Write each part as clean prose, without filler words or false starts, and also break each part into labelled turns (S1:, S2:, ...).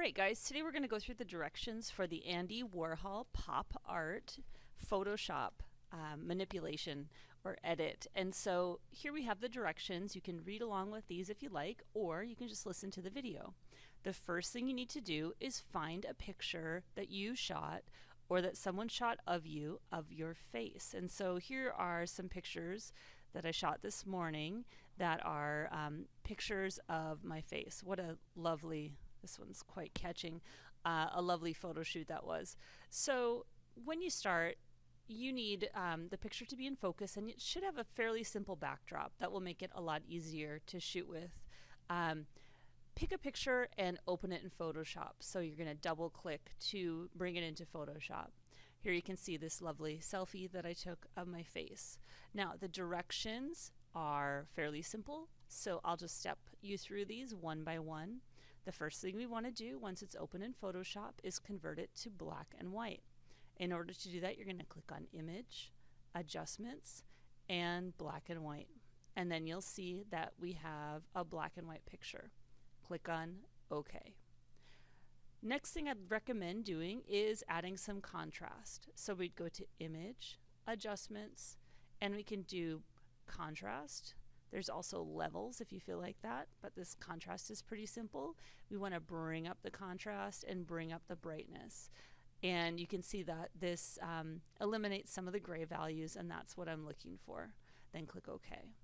S1: Alright guys, today we're going to go through the directions for the Andy Warhol pop art Photoshop manipulation or edit. And so here we have the directions. You can read along with these if you like, or you can just listen to the video. The first thing you need to do is find a picture that you shot or that someone shot of you of your face. And so here are some pictures that I shot this morning that are pictures of my face. What a lovely, this one's quite catching, a lovely photo shoot that was. So when you start, you need the picture to be in focus, and it should have a fairly simple backdrop that will make it a lot easier to shoot with. Pick a picture and open it in Photoshop. So you're going to double click to bring it into Photoshop. Here you can see this lovely selfie that I took of my face. Now the directions are fairly simple, so I'll just step you through these one by one. The first thing we want to do once it's open in Photoshop is convert it to black and white. In order to do that, you're going to click on Image, Adjustments, and Black and White. And then you'll see that we have a black and white picture. Click on OK. Next thing I'd recommend doing is adding some contrast. So we'd go to Image, Adjustments, and we can do Contrast. There's also levels if you feel like that, but this contrast is pretty simple. We want to bring up the contrast and bring up the brightness. And you can see that this eliminates some of the gray values, and that's what I'm looking for. Then click OK.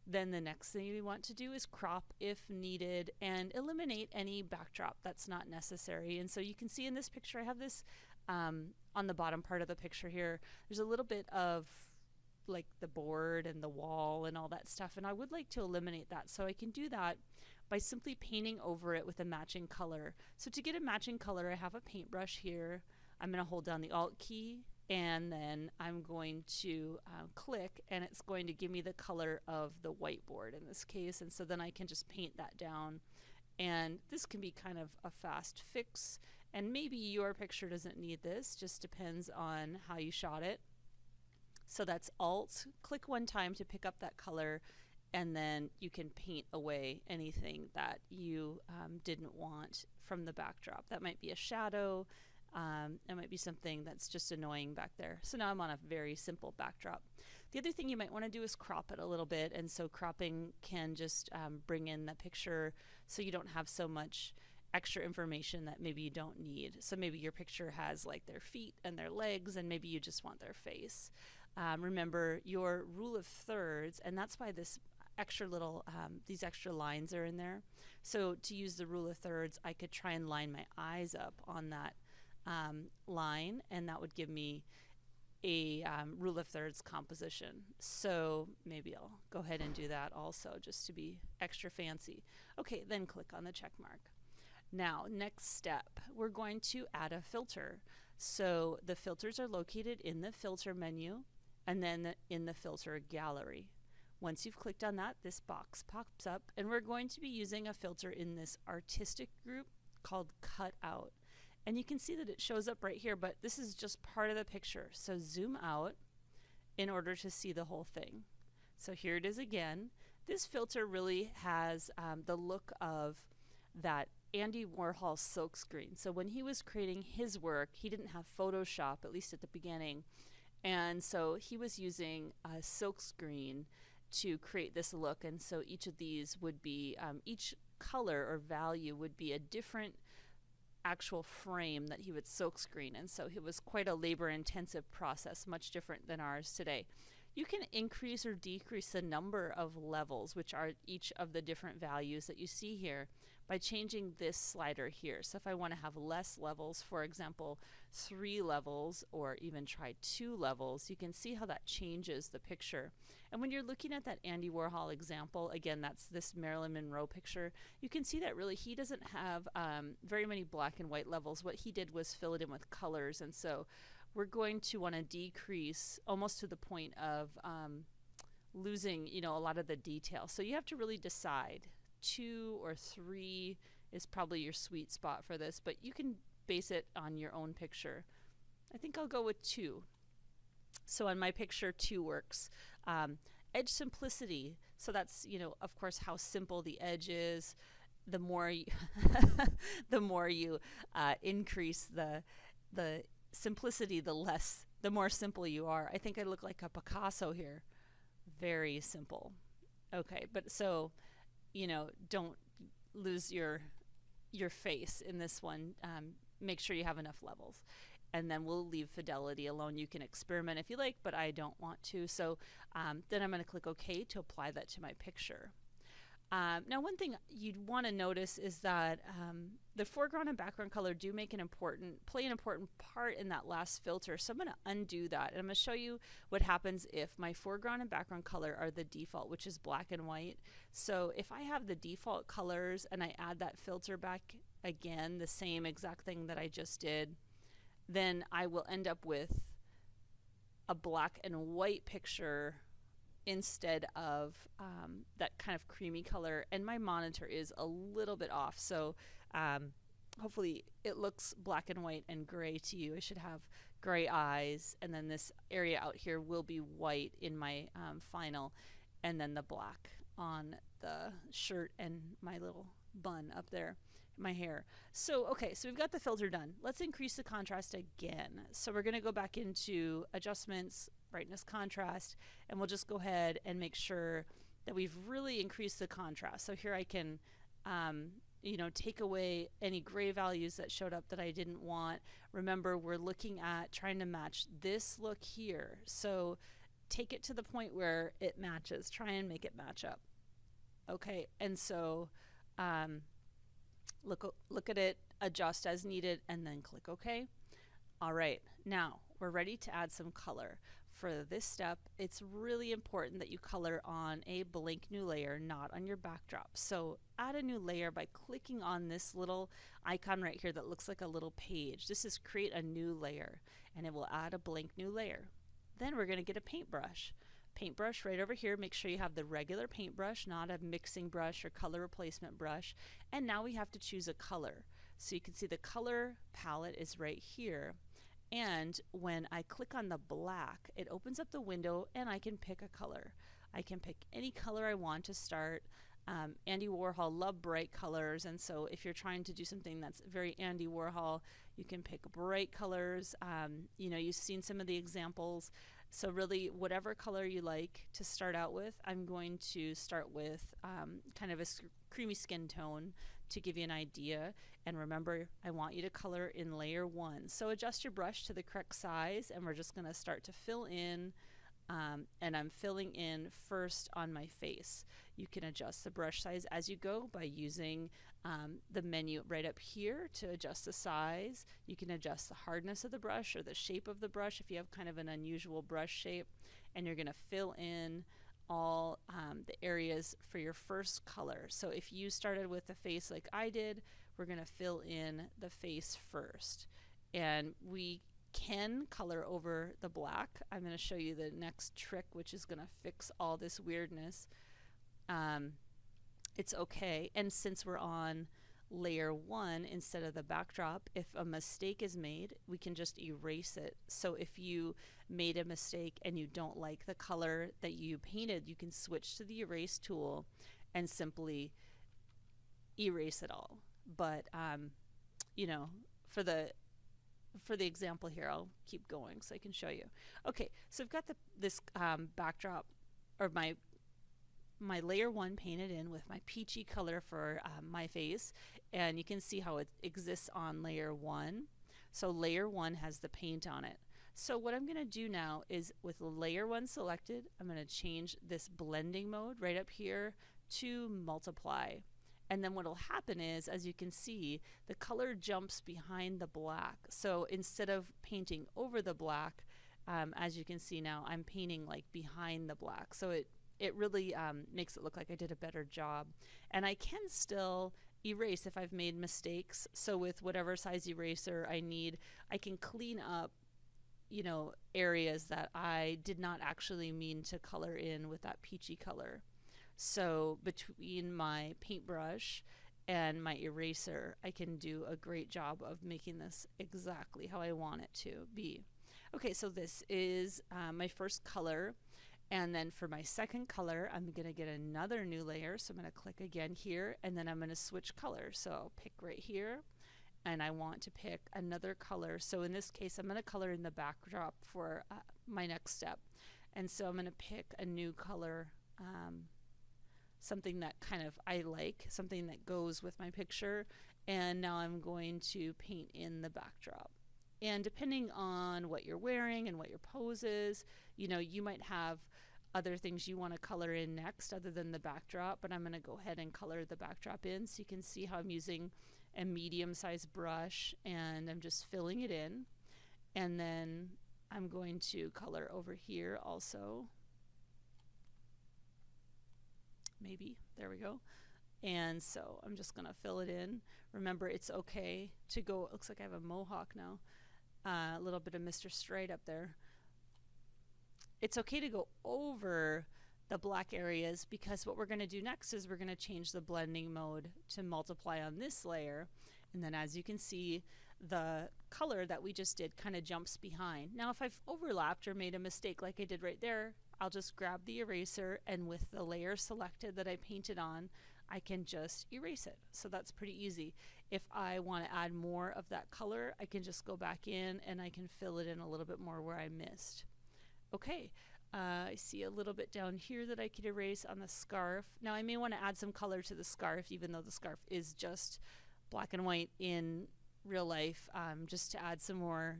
S1: Then the next thing we want to do is crop if needed and eliminate any backdrop that's not necessary. And so you can see in this picture, I have this on the bottom part of the picture here. There's a little bit of like the board and the wall and all that stuff, and I would like to eliminate that. So I can do that by simply painting over it with a matching color. So to get a matching color, I have a paintbrush here. I'm going to hold down the Alt key, and then I'm going to click, and it's going to give me the color of the whiteboard in this case. And so then I can just paint that down, and this can be kind of a fast fix, and maybe your picture doesn't need this, just depends on how you shot it. So that's Alt, click one time to pick up that color, and then you can paint away anything that you didn't want from the backdrop. That might be a shadow, it might be something that's just annoying back there. So now I'm on a very simple backdrop. The other thing you might want to do is crop it a little bit, and so cropping can just bring in the picture so you don't have so much extra information that maybe you don't need. So maybe your picture has like their feet and their legs, and maybe you just want their face. Remember your rule of thirds, and that's why this extra little these extra lines are in there. So to use the rule of thirds, I could try and line my eyes up on that line, and that would give me a rule of thirds composition. So maybe I'll go ahead and do that also, just to be extra fancy. Okay, then click on the check mark. Now, next step, we're going to add a filter. So the filters are located in the filter menu and then in the filter gallery. Once you've clicked on that, this box pops up, and we're going to be using a filter in this artistic group called Cut Out. And you can see that it shows up right here, but this is just part of the picture. So zoom out in order to see the whole thing. So here it is again. This filter really has the look of that Andy Warhol silkscreen. So when he was creating his work, he didn't have Photoshop, at least at the beginning. And so he was using a silkscreen to create this look. And so each of these would be, each color or value would be a different actual frame that he would silkscreen. And so it was quite a labor-intensive process, much different than ours today. You can increase or decrease the number of levels, which are each of the different values that you see here, by changing this slider here. So if I want to have less levels, for example, 3 levels, or even try 2 levels, you can see how that changes the picture. And when you're looking at that Andy Warhol example, again, that's this Marilyn Monroe picture, you can see that really he doesn't have very many black and white levels. What he did was fill it in with colors, and so we're going to want to decrease almost to the point of losing, a lot of the detail. So you have to really decide. 2 or 3 is probably your sweet spot for this, but you can base it on your own picture. I think I'll go with 2. So on my picture, 2 works. Edge simplicity, so that's, of course, how simple the edge is. the more you the more you increase the simplicity, the more simple you are. I think I look like a Picasso here. Very simple. Okay, but so don't lose your face in this one. Make sure you have enough levels, and then we'll leave fidelity alone. You can experiment if you like, but I don't want to. So then I'm going to click OK to apply that to my picture. Now, one thing you'd want to notice is that the foreground and background color do play an important part in that last filter. So I'm going to undo that, and I'm going to show you what happens if my foreground and background color are the default, which is black and white. So if I have the default colors and I add that filter back again, the same exact thing that I just did, then I will end up with a black and white picture instead of that kind of creamy color, and my monitor is a little bit off, so hopefully it looks black and white and gray to you. I should have gray eyes, and then this area out here will be white in my final, and then the black on the shirt and my little bun up there, my hair. So okay, so we've got the filter done. Let's increase the contrast again. So we're going to go back into adjustments, brightness, contrast, and we'll just go ahead and make sure that we've really increased the contrast. So here I can take away any gray values that showed up that I didn't want. Remember, we're looking at trying to match this look here, so take it to the point where it matches. Try and make it match up. Okay, and so look at it, adjust as needed, and then click OK. All right, now we're ready to add some color. For this step, it's really important that you color on a blank new layer, not on your backdrop. So add a new layer by clicking on this little icon right here that looks like a little page. This is create a new layer, and it will add a blank new layer. Then we're going to get a paintbrush. Paintbrush right over here. Make sure you have the regular paintbrush, not a mixing brush or color replacement brush. And now we have to choose a color. So you can see the color palette is right here. And when I click on the black, it opens up the window and I can pick a color. I can pick any color I want to start. Andy Warhol loved bright colors, and so if you're trying to do something that's very Andy Warhol, you can pick bright colors. You've seen some of the examples. So really, whatever color you like to start out with, I'm going to start with kind of a creamy skin tone to give you an idea. And remember, I want you to color in layer 1. So adjust your brush to the correct size, and we're just going to start to fill in, and I'm filling in first on my face. You can adjust the brush size as you go by using the menu right up here to adjust the size. You can adjust the hardness of the brush or the shape of the brush if you have kind of an unusual brush shape, and you're going to fill in all the areas for your first color. So if you started with the face like I did, we're going to fill in the face first, and we can color over the black. I'm going to show you the next trick, which is going to fix all this weirdness. It's okay, and since we're on layer 1 instead of the backdrop, if a mistake is made, we can just erase it. So if you made a mistake and you don't like the color that you painted, you can switch to the erase tool and simply erase it all. But for the example here, I'll keep going so I can show you. Okay, so I've got this backdrop, or my layer 1 painted in with my peachy color for my face, and you can see how it exists on layer 1. So layer 1 has the paint on it. So what I'm going to do now is, with layer 1 selected, I'm going to change this blending mode right up here to multiply. And then what will happen is, as you can see, the color jumps behind the black. So instead of painting over the black, as you can see now, I'm painting like behind the black. So it really makes it look like I did a better job. And I can still erase if I've made mistakes. So with whatever size eraser I need, I can clean up areas that I did not actually mean to color in with that peachy color. So between my paintbrush and my eraser, I can do a great job of making this exactly how I want it to be. Okay, so this is my first color, And then for my second color, I'm going to get another new layer. So I'm going to click again here, and then I'm going to switch color. So I'll pick right here, and I want to pick another color. So in this case, I'm going to color in the backdrop for my next step. And so I'm going to pick a new color, something that kind of I like, something that goes with my picture. And now I'm going to paint in the backdrop. And depending on what you're wearing and what your pose is, you know, you might have other things you want to color in next other than the backdrop, but I'm going to go ahead and color the backdrop in so you can see how I'm using a medium-sized brush and I'm just filling it in. And then I'm going to color over here also. Maybe, there we go. And so I'm just going to fill it in. Remember, it's okay to go, it looks like I have a mohawk now, a little bit of Mr. Straight up there. It's okay to go over the black areas because what we're going to do next is we're going to change the blending mode to multiply on this layer. And then as you can see, the color that we just did kind of jumps behind. Now if I've overlapped or made a mistake like I did right there, I'll just grab the eraser, and with the layer selected that I painted on, I can just erase it. So that's pretty easy. If I want to add more of that color, I can just go back in and I can fill it in a little bit more where I missed. Okay, I see a little bit down here that I could erase on the scarf. Now I may want to add some color to the scarf, even though the scarf is just black and white in real life, just to add some more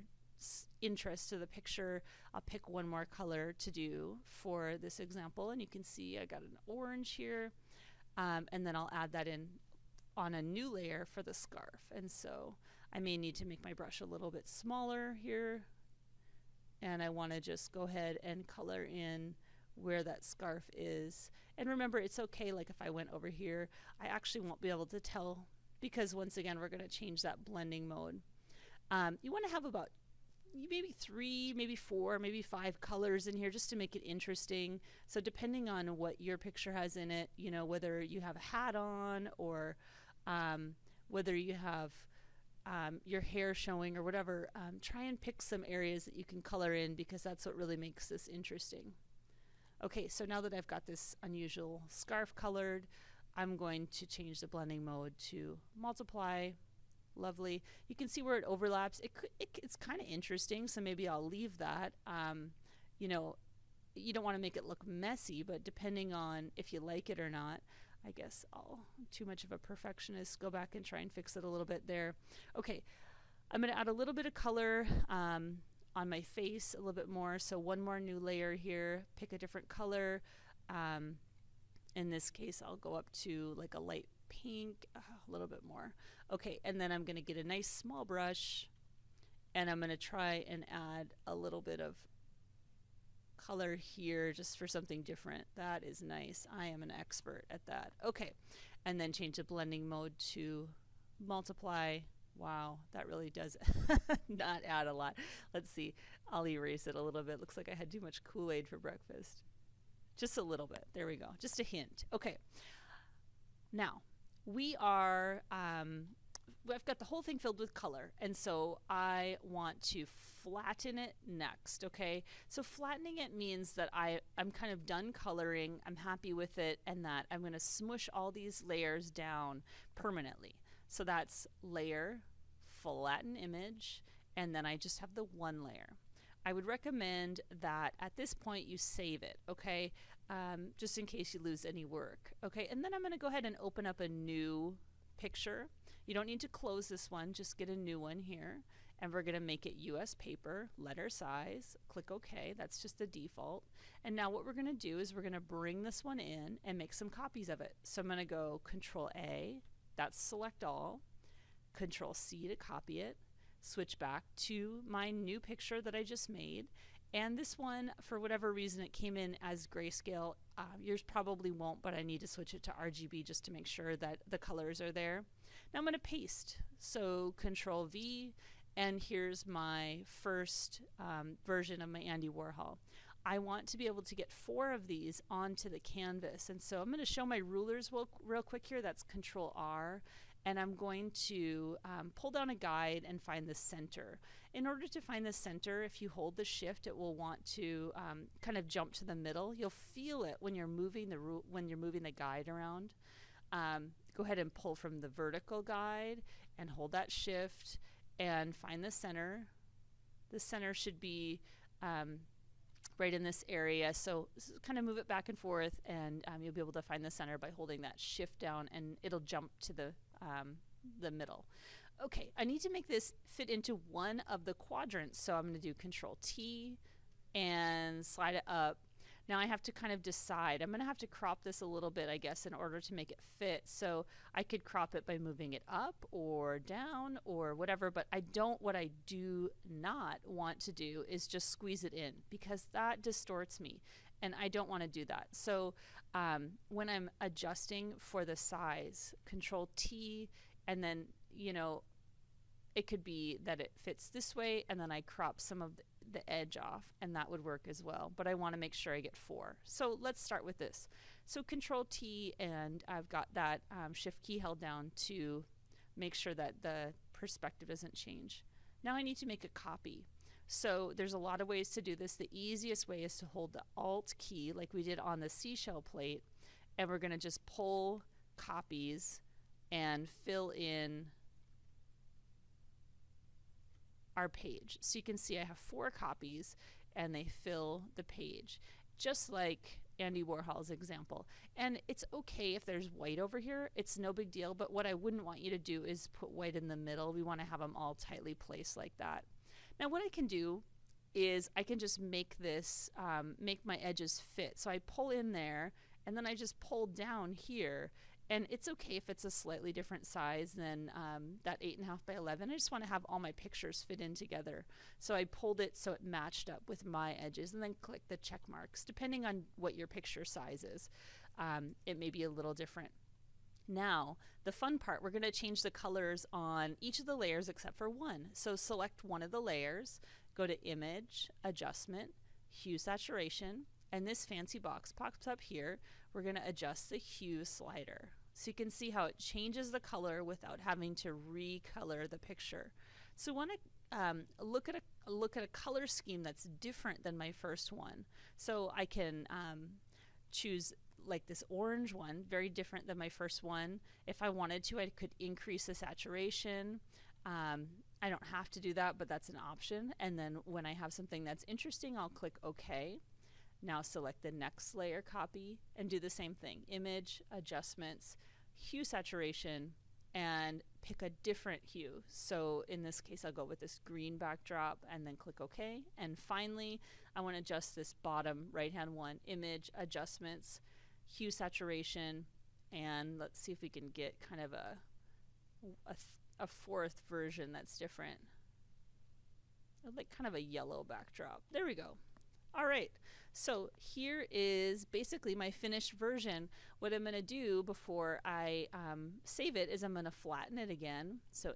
S1: interest to the picture. I'll pick one more color to do for this example, and you can see I got an orange here, and then I'll add that in on a new layer for the scarf. And so I may need to make my brush a little bit smaller here, and I want to just go ahead and color in where that scarf is. And remember, it's okay, like if I went over here, I actually won't be able to tell because once again we're going to change that blending mode. You want to have about maybe 3, maybe 4, maybe 5 colors in here just to make it interesting. So depending on what your picture has in it, you know, whether you have a hat on or whether you have your hair showing or whatever, try and pick some areas that you can color in because that's what really makes this interesting. Okay, so now that I've got this unusual scarf colored, I'm going to change the blending mode to multiply. Lovely. You can see where it overlaps. It's kind of interesting, so maybe I'll leave that. You know, you don't want to make it look messy, but depending on if you like it or not, I guess I'll, too much of a perfectionist, go back and try and fix it a little bit there. Okay, I'm going to add a little bit of color on my face, a little bit more. So one more new layer here, pick a different color. In this case, I'll go up to like a light pink, a little bit more. Okay, and then I'm going to get a nice small brush, and I'm going to try and add a little bit of color here just for something different. That is nice. I am an expert at that. Okay, and then change the blending mode to multiply. Wow, that really does not add a lot. Let's see. I'll erase it a little bit. Looks like I had too much Kool-Aid for breakfast. Just a little bit. There we go. Just a hint. Okay. Now, we are, I've got the whole thing filled with color, and so I want to flatten it next, okay? So flattening it means that I'm kind of done coloring, I'm happy with it, and that I'm going to smush all these layers down permanently. So that's layer, flatten image, and then I just have the one layer. I would recommend that at this point you save it, okay? Just in case you lose any work, okay? And then I'm going to go ahead and open up a new picture. You don't need to close this one, just get a new one here. And we're going to make it US paper, letter size, click OK. That's just the default. And now what we're going to do is we're going to bring this one in and make some copies of it. So I'm going to go Control A, that's select all, Control C to copy it, switch back to my new picture that I just made. And this one, for whatever reason, it came in as grayscale. Yours probably won't, but I need to switch it to RGB just to make sure that the colors are there. Now I'm going to paste. So Control V, and here's my first version of my Andy Warhol. I want to be able to get 4 of these onto the canvas, and so I'm going to show my rulers real quick here. That's Control R, and I'm going to pull down a guide and find the center. In order to find the center, if you hold the shift, it will want to kind of jump to the middle. You'll feel it when you're moving the guide around. Go ahead and pull from the vertical guide and hold that shift and find the center. The center should be right in this area, so kind of move it back and forth, and you'll be able to find the center by holding that shift down, and it'll jump to the middle. Okay, I need to make this fit into one of the quadrants, so I'm going to do Control T and slide it up. Now I have to kind of decide. I'm going to have to crop this a little bit, I guess, in order to make it fit. So I could crop it by moving it up or down or whatever, but what I do not want to do is just squeeze it in, because that distorts me, and I don't want to do that. So when I'm adjusting for the size, Control T, and then, you know, it could be that it fits this way, and then I crop some of the edge off, and that would work as well, but I want to make sure I get 4. So let's start with this. So Control T, and I've got that shift key held down to make sure that the perspective doesn't change. Now I need to make a copy. So there's a lot of ways to do this. The easiest way is to hold the Alt key like we did on the seashell plate, and we're going to just pull copies and fill in our page. So you can see I have 4 copies, and they fill the page, just like Andy Warhol's example. And it's okay if there's white over here, it's no big deal, but what I wouldn't want you to do is put white in the middle. We want to have them all tightly placed like that. Now what I can do is I can just make this, make my edges fit. So I pull in there, and then I just pull down here, and it's okay if it's a slightly different size than that 8.5 by 11. I just want to have all my pictures fit in together. So I pulled it so it matched up with my edges, and then click the check marks. Depending on what your picture size is, it may be a little different. Now, the fun part, we're going to change the colors on each of the layers except for one. So select one of the layers, go to Image, Adjustment, Hue Saturation, and this fancy box pops up here. We're going to adjust the hue slider. So you can see how it changes the color without having to recolor the picture. So when I look at a color scheme that's different than my first one. So I can choose like this orange one, very different than my first one. If I wanted to, I could increase the saturation. I don't have to do that, but that's an option. And then when I have something that's interesting, I'll click OK. Now select the next layer copy and do the same thing. Image, Adjustments, Hue Saturation, and pick a different hue. So in this case, I'll go with this green backdrop and then click OK. And finally, I want to adjust this bottom right-hand one. Image, Adjustments, Hue Saturation, and let's see if we can get kind of a fourth version that's different. I'd like kind of a yellow backdrop. There we go. All right, so here is basically my finished version. What I'm going to do before I save it is I'm going to flatten it again. So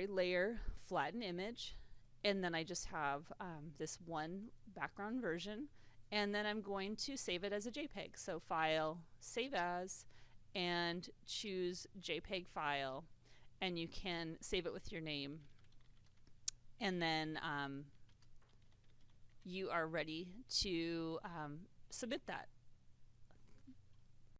S1: layer, flatten image, and then I just have this one background version, and then I'm going to save it as a JPEG. So File, Save As, and choose JPEG file, and you can save it with your name, and then you are ready to submit that.